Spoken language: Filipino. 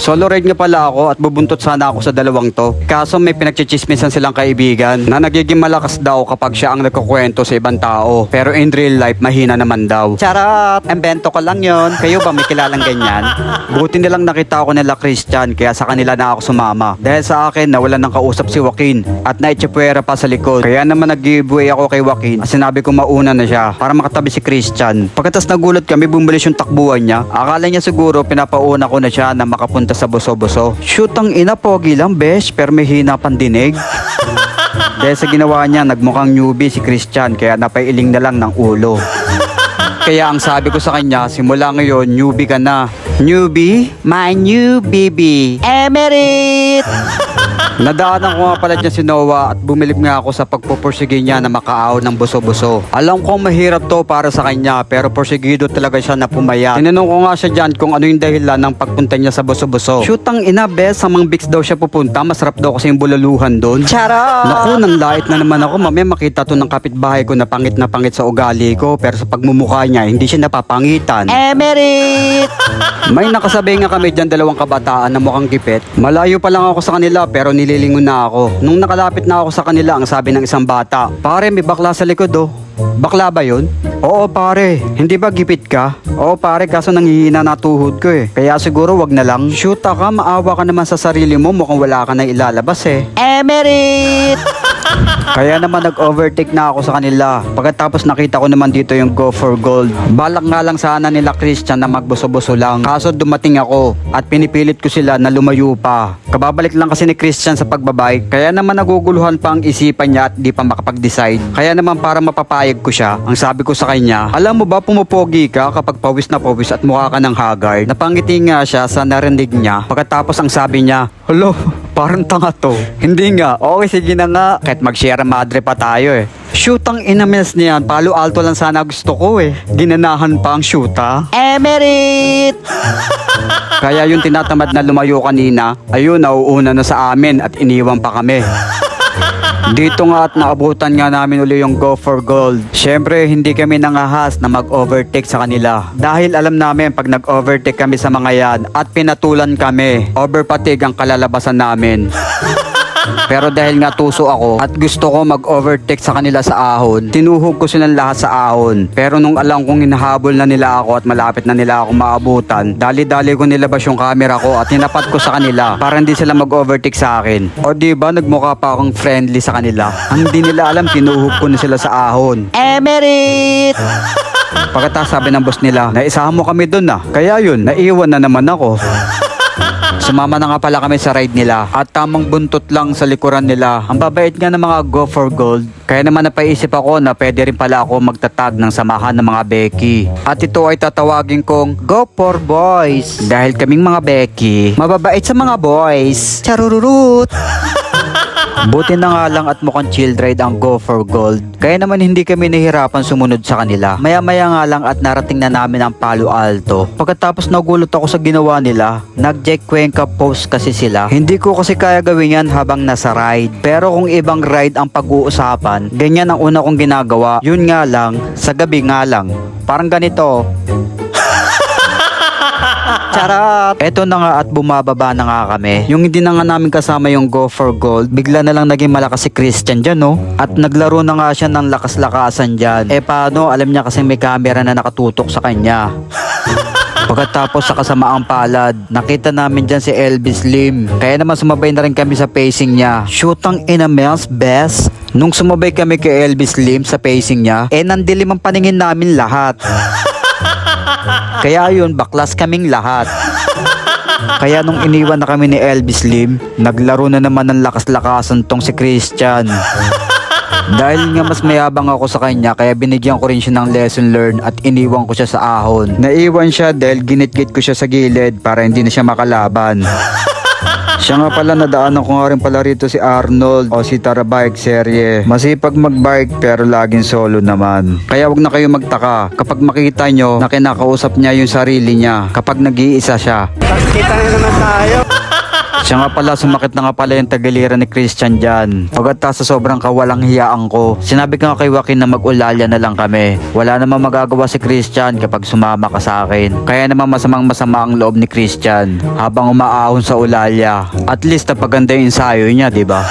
Solo ride nga pala ako at bubuntot sana ako sa dalawang to. Kaso may pinagchichismisan silang kaibigan na nagiging malakas daw kapag siya ang nagkukwento sa ibang tao. Pero in real life, mahina naman daw. Charot! Embento ko lang yon. Kayo ba may kilalang ganyan? Buti nilang nakita ako nila Christian kaya sa kanila na ako sumama. Dahil sa akin, nawalan ng kausap si Joaquin at naitsipwera pa sa likod. Kaya naman nag-giveaway ako kay Joaquin at sinabi ko mauna na siya para makatabi si Christian. Pagkatas nagulat kami, bumulis yung takbuhan niya. Akala niya siguro pinapauna ko na siya na makapunta sa boso-boso. Shoot, ang ina, pogi lang besh, pero may hina pandinig. Dahil sa ginawa niya, nagmukhang newbie si Christian kaya napailing na lang ng ulo. Kaya ang sabi ko sa kanya, simula ngayon, newbie ka na. Newbie? My new baby. Emerit! Nadaanan ko nga pala dyan si Noah at bumilib nga ako sa pagpupursige niya na makaaw ng buso-buso. Alam kong mahirap to para sa kanya pero porsigido talaga siya na pumayat. Tinanong ko nga siya dyan kung ano yung dahilan ng pagpunta niya sa buso-buso. Shoot, ang ina, bes, sa Mang Bigs daw siya pupunta. Masarap daw kasi yung bulaluhan doon. Charot! Naku, nanlait na naman ako. Mamaya makita to ng kapitbahay ko na pangit sa ugali ko pero sa pagmumukha niya hindi siya napapangitan. Emerit! May nakasabay nga kami dyan dalawang kabataan na mukhang gipit. Malayo pa lang ako sa kanila pero nililingon na ako. Nung nakalapit na ako sa kanila, ang sabi ng isang bata, "Pare, may bakla sa likod oh." "Bakla ba yun?" "Oo pare." "Hindi ba gipit ka?" "Oo pare, kaso nanghihina na tuhod ko eh. Kaya siguro wag na lang." "Shoot ka, maawa ka naman sa sarili mo, mukhang wala ka na ilalabas eh." Emerit! Kaya naman nag-overtake na ako sa kanila. Pagkatapos nakita ko naman dito yung Go for Gold. Balak nga lang sana nila Christian na magbuso-buso lang. Kaso dumating ako at pinipilit ko sila na lumayo pa. Kababalik lang kasi ni Christian sa pagbabike. Kaya naman naguguluhan pa ang isipan niya at di pa makapag-decide. Kaya naman para mapapayag ko siya, ang sabi ko sa kanya, "Alam mo ba, pumupogi ka kapag pawis na pawis at mukha ka ng haggard." Napangiti nga siya sa narinig niya. Pagkatapos ang sabi niya, "Hello, parang tanga to." "Hindi nga." "Okay, sige na nga. Kahit mag-share madre pa tayo eh." Shoot, ang ina-mess niyan. Palo alto lang sana gusto ko eh. Ginanahan pa ang shoota. Emerit! Kaya yung tinatamad na lumayo kanina, ayun, nauuna na sa amin at iniwan pa kami. Dito nga at naabutan nga namin uli yung Go for Gold. Syempre, hindi kami nangahas na mag-overtake sa kanila. Dahil alam namin pag nag-overtake kami sa mga yan at pinatulan kami, overpatig ang kalalabasan namin. Pero dahil nga tuso ako at gusto ko mag-overtake sa kanila sa ahon, tinuhog ko silang lahat sa ahon. Pero nung alam kong hinahabol na nila ako at malapit na nila ako maabutan, dali-dali ko nilabas yung camera ko at hinapat ko sa kanila para hindi sila mag-overtake sa akin. O diba, nagmukha pa akong friendly sa kanila. Ang di nila alam, tinuhog ko na sila sa ahon. Emerit! Pagkatapos sabi ng boss nila, "Naisahan mo kami dun ah." Kaya yun, naiwan na naman ako. Sumama na nga pala kami sa ride nila at tamang buntot lang sa likuran nila. Ang babait nga ng mga Go for Gold. Kaya naman napaisip ako na pwede rin pala ako magtatag ng samahan ng mga Becky. At ito ay tatawagin kong Go for Boys. Dahil kaming mga Becky, mababait sa mga boys. Charururut! Buti na nga lang at mukhang chill ride ang Go for Gold. Kaya naman hindi kami nahihirapan sumunod sa kanila. Maya-maya nga lang at narating na namin ang Palo Alto. Pagkatapos nagulat ako sa ginawa nila. Nag-Jack Cuenca pose kasi sila. Hindi ko kasi kaya gawin yan habang nasa ride. Pero kung ibang ride ang pag-uusapan, ganyan ang una kong ginagawa. Yun nga lang, sa gabi nga lang. Parang ganito. Charot! Eto na nga at bumababa na nga kami. Yung hindi na nga namin kasama yung Go for Gold, bigla na lang naging malakas si Christian dyan, no? At naglaro na nga siya ng lakas-lakasan dyan. Paano? Alam niya kasi may camera na nakatutok sa kanya. Pagkatapos sa kasamaang palad, nakita namin dyan si Elvis Lim. Kaya naman sumabay na rin kami sa pacing niya. Shoot, ang ina, Mel's best. Nung sumabay kami kay Elvis Lim sa pacing niya, nandilim ang paningin namin lahat. Kaya yun, baklas kaming lahat. Kaya nung iniwan na kami ni Elvis Lim, naglaro na naman ng lakas-lakasan tong si Christian. Dahil nga mas mayabang ako sa kanya, kaya binigyan ko rin siya ng lesson learned at iniwan ko siya sa ahon. Naiwan siya dahil ginit-git ko siya sa gilid para hindi na siya makalaban. Siya nga pala, nadaanan ko nga rin pala rito si Arnold o si Tara Bike Serye. Masipag magbike pero laging solo naman. Kaya wag na kayo magtaka kapag makita nyo na kinakausap niya yung sarili niya kapag nag-iisa siya. Kita na naman tayo. Siya nga pala, sumakit na nga pala yung tagiliran ni Christian dyan. Pagkatapos sa sobrang kawalang hiyaan ko, sinabi ko nga kay Joaquin na mag-ulalya na lang kami. Wala namang magagawa si Christian kapag sumama ka sa akin. Kaya naman masamang masama ang loob ni Christian habang umaahon sa ulalya. At least napaganda yung ensayo niya, diba?